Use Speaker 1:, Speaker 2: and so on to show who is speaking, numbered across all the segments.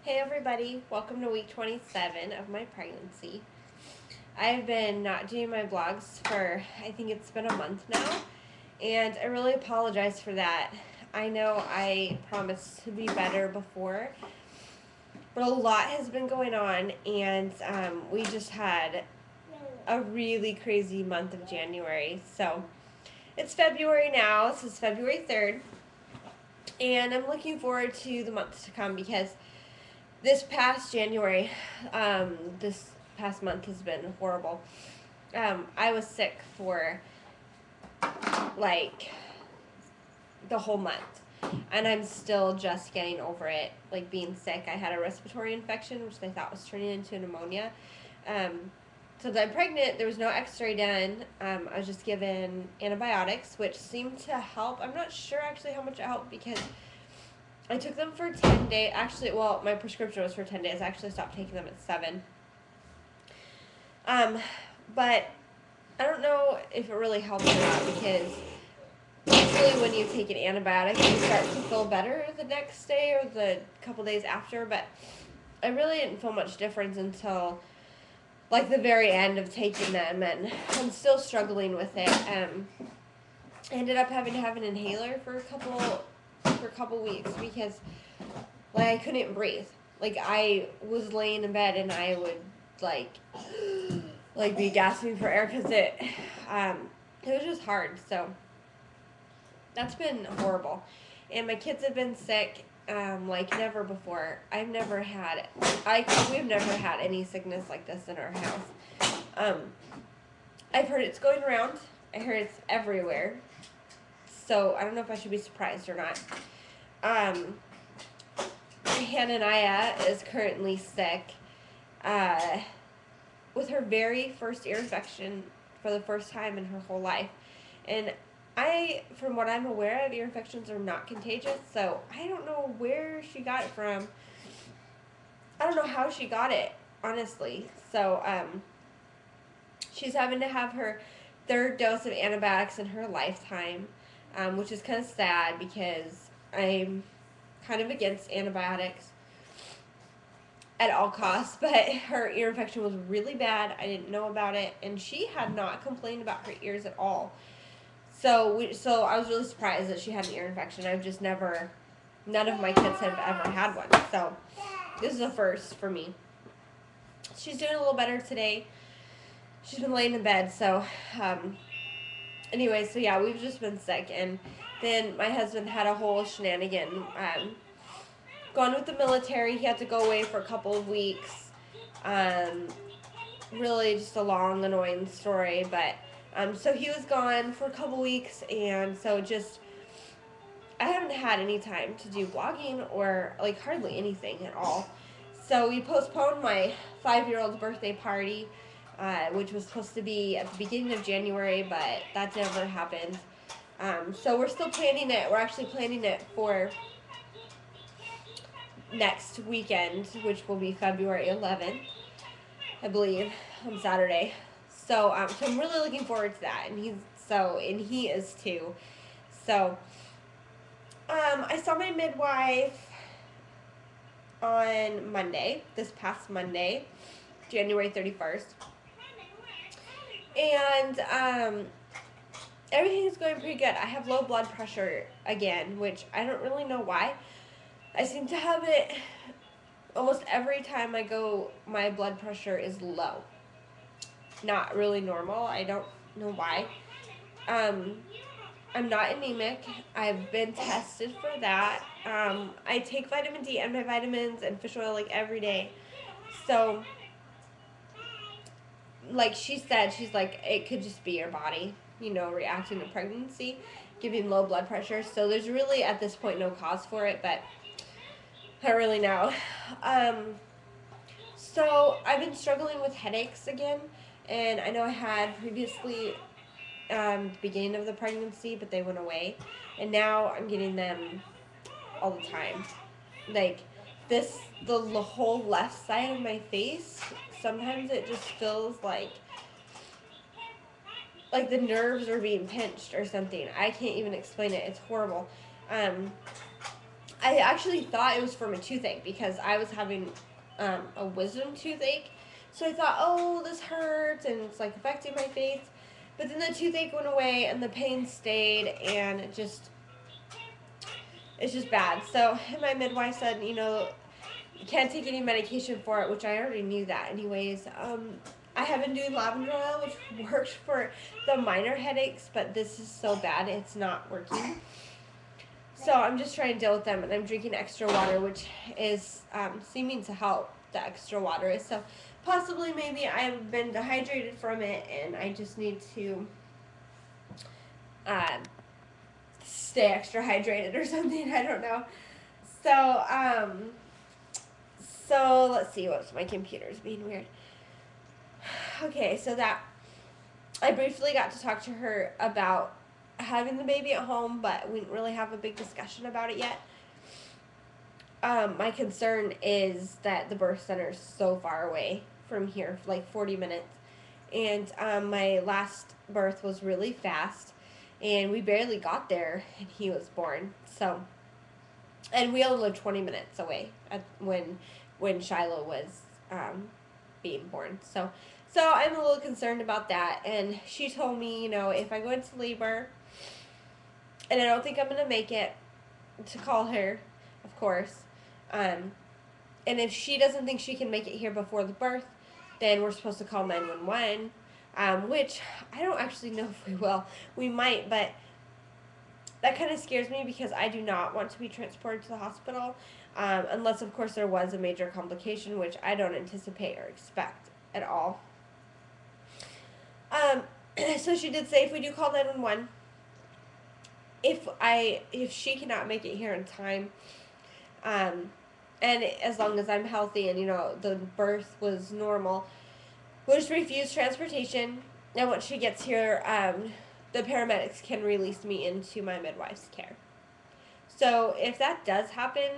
Speaker 1: Hey everybody, welcome to week 27 of my pregnancy. I've been not doing my vlogs for, I think it's been a month now, and I really apologize for that. I know I promised to be better before, but a lot has been going on, and we just had a really crazy month of January. So it's February now, this is February 3rd, and I'm looking forward to the months to come because this past January, this past month has been horrible. I was sick for like the whole month, and I'm still just getting over it. Like being sick, I had a respiratory infection, which they thought was turning into pneumonia. Um, so I'm pregnant. There was no X-ray done. I was just given antibiotics, which seemed to help. I'm not sure actually how much it helped because I took them for 10 days. Actually, well, my prescription was for 10 days. I actually stopped taking them at 7. Um, but I don't know if it really helps or not because usually when you take an antibiotic, you start to feel better the next day or the couple days after. But I really didn't feel much difference until like the very end of taking them, and I'm still struggling with it. I ended up having to have an inhaler for a couple weeks because like I couldn't breathe. Like I was laying in bed and I would like like be gasping for air because um, it was just hard. So that's been horrible, and my kids have been sick like never before. We've never had any sickness like this in our house. Um, I've heard it's going around. I heard it's everywhere. So I don't know if I should be surprised or not. Um, Hananiah is currently sick uh, with her very first ear infection for the first time in her whole life. And from what I'm aware of, ear infections are not contagious, so I don't know where she got it from. I don't know how she got it, honestly. So, she's having to have her third dose of antibiotics in her lifetime, which is kind of sad because I'm kind of against antibiotics at all costs, but her ear infection was really bad. I didn't know about it, and she had not complained about her ears at all. So I was really surprised that she had an ear infection. I've just never, none of my kids have ever had one. So this is a first for me. She's doing a little better today. She's been laying in bed. So, anyway, so yeah, we've just been sick, and then my husband had a whole shenanigan. Gone with the military. He had to go away for a couple of weeks. Um, really just a long, annoying story, but so he was gone for a couple weeks, and so just I haven't had any time to do vlogging or like hardly anything at all. So we postponed my 5-year-old's birthday party, which was supposed to be at the beginning of January, but that never happened. So we're still planning it. We're actually planning it for next weekend, which will be February 11th, I believe, on Saturday. So I'm really looking forward to that, and he is too. So, I saw my midwife on Monday, this past Monday, January 31st, and everything is going pretty good. I have low blood pressure again, which I don't really know why. I seem to have it almost every time I go. My blood pressure is low, not really normal. I don't know why. Um, I'm not anemic. I've been tested for that. I take vitamin D and my vitamins and fish oil like every day. So, like she said, she's like, it could just be your body, reacting to pregnancy, giving low blood pressure. So there's really at this point no cause for it, but I don't really know. So I've been struggling with headaches again, and I know I had previously the beginning of the pregnancy, but they went away, and now I'm getting them all the time. Like the whole left side of my face. Sometimes it just feels like the nerves are being pinched or something. I can't even explain it. It's horrible. Um, I actually thought it was from a toothache because I was having a wisdom toothache. So I thought, oh, this hurts and it's like affecting my face. But then the toothache went away and the pain stayed and it's just bad. So my midwife said, you can't take any medication for it, which I already knew that anyways. I have been doing lavender oil, which works for the minor headaches, but this is so bad it's not working. So I'm just trying to deal with them, and I'm drinking extra water, which is seeming to help. The extra water is so possibly maybe I've been dehydrated from it, and I just need to uh, stay extra hydrated or something. I don't know. So let's see. What's my computer's being weird. Okay, so that I briefly got to talk to her about having the baby at home, but we didn't really have a big discussion about it yet. My concern is that the birth center is so far away from here, like 40 minutes. And my last birth was really fast, and we barely got there, and he was born. So, and we only lived 20 minutes away when Shiloh was being born. So I'm a little concerned about that. And she told me, if I go into labor, and I don't think I'm going to make it, to call her, of course. And if she doesn't think she can make it here before the birth, then we're supposed to call 911, which I don't actually know if we will. We might, but that kind of scares me because I do not want to be transported to the hospital, unless, of course, there was a major complication, which I don't anticipate or expect at all. So she did say if we do call 911, if she cannot make it here in time, and as long as I'm healthy and the birth was normal, we'll just refuse transportation. And once she gets here, the paramedics can release me into my midwife's care. So if that does happen,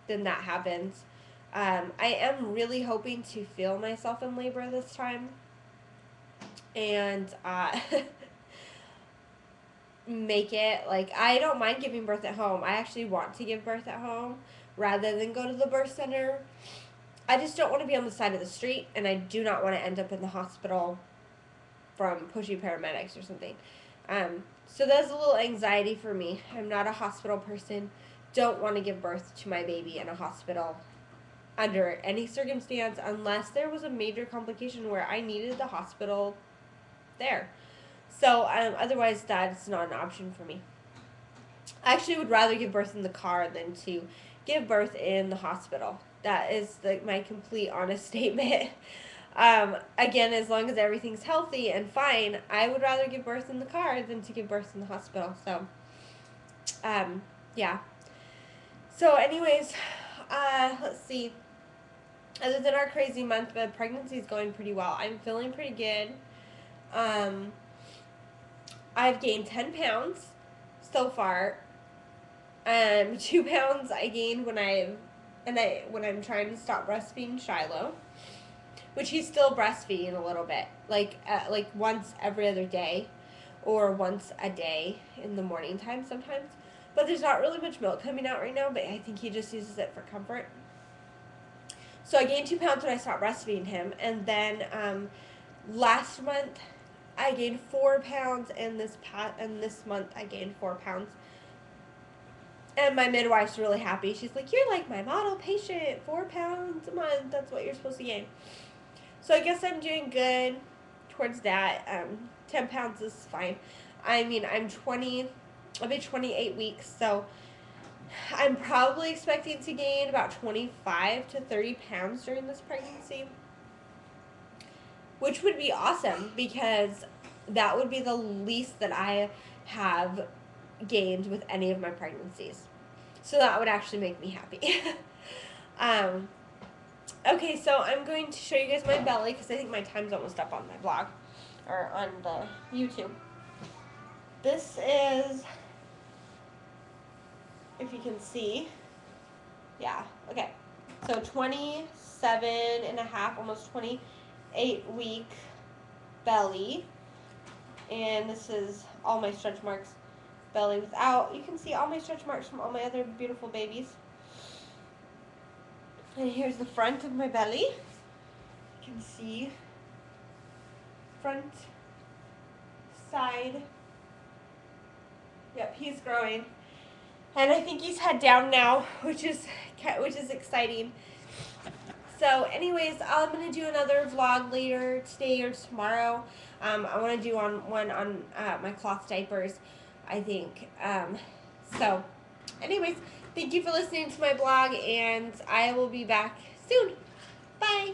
Speaker 1: then that happens. I am really hoping to feel myself in labor this time, and make it, like, I don't mind giving birth at home. I actually want to give birth at home rather than go to the birth center. I just don't want to be on the side of the street, and I do not want to end up in the hospital from pushy paramedics or something. So that's a little anxiety for me. I'm not a hospital person. Don't want to give birth to my baby in a hospital under any circumstance unless there was a major complication where I needed the hospital there. So otherwise, that's not an option for me. I actually would rather give birth in the car than to give birth in the hospital. That is my complete honest statement. Again, as long as everything's healthy and fine, I would rather give birth in the car than to give birth in the hospital. So, yeah. So anyways, let's see. Other than our crazy month, the pregnancy is going pretty well. I'm feeling pretty good. I've gained 10 pounds so far. 2 pounds I gained when I'm trying to stop breastfeeding Shiloh, which he's still breastfeeding a little bit, like once every other day, or once a day in the morning time sometimes. But there's not really much milk coming out right now, but I think he just uses it for comfort. So I gained 2 pounds when I stopped breastfeeding him, and then last month I gained 4 pounds, and this month I gained 4 pounds. And my midwife's really happy. She's like, "You're like my model patient. 4 pounds a month. That's what you're supposed to gain." So I guess I'm doing good towards that. 10 pounds is fine. I mean, I'll be 28 weeks, so I'm probably expecting to gain about 25 to 30 pounds during this pregnancy, which would be awesome because that would be the least that I have gained with any of my pregnancies. So that would actually make me happy. Okay, so I'm going to show you guys my belly because I think my time's almost up on my blog or on the YouTube. This is, if you can see, yeah, okay. So 27 and a half, almost 28 week belly. And this is all my stretch marks. belly without. You can see all my stretch marks from all my other beautiful babies. And here's the front of my belly. You can see front, side. Yep, he's growing. And I think he's head down now, which is exciting. So anyways, I'm going to do another vlog later today or tomorrow. I want to do one on my cloth diapers, I think. So anyways, thank you for listening to my blog, and I will be back soon. Bye.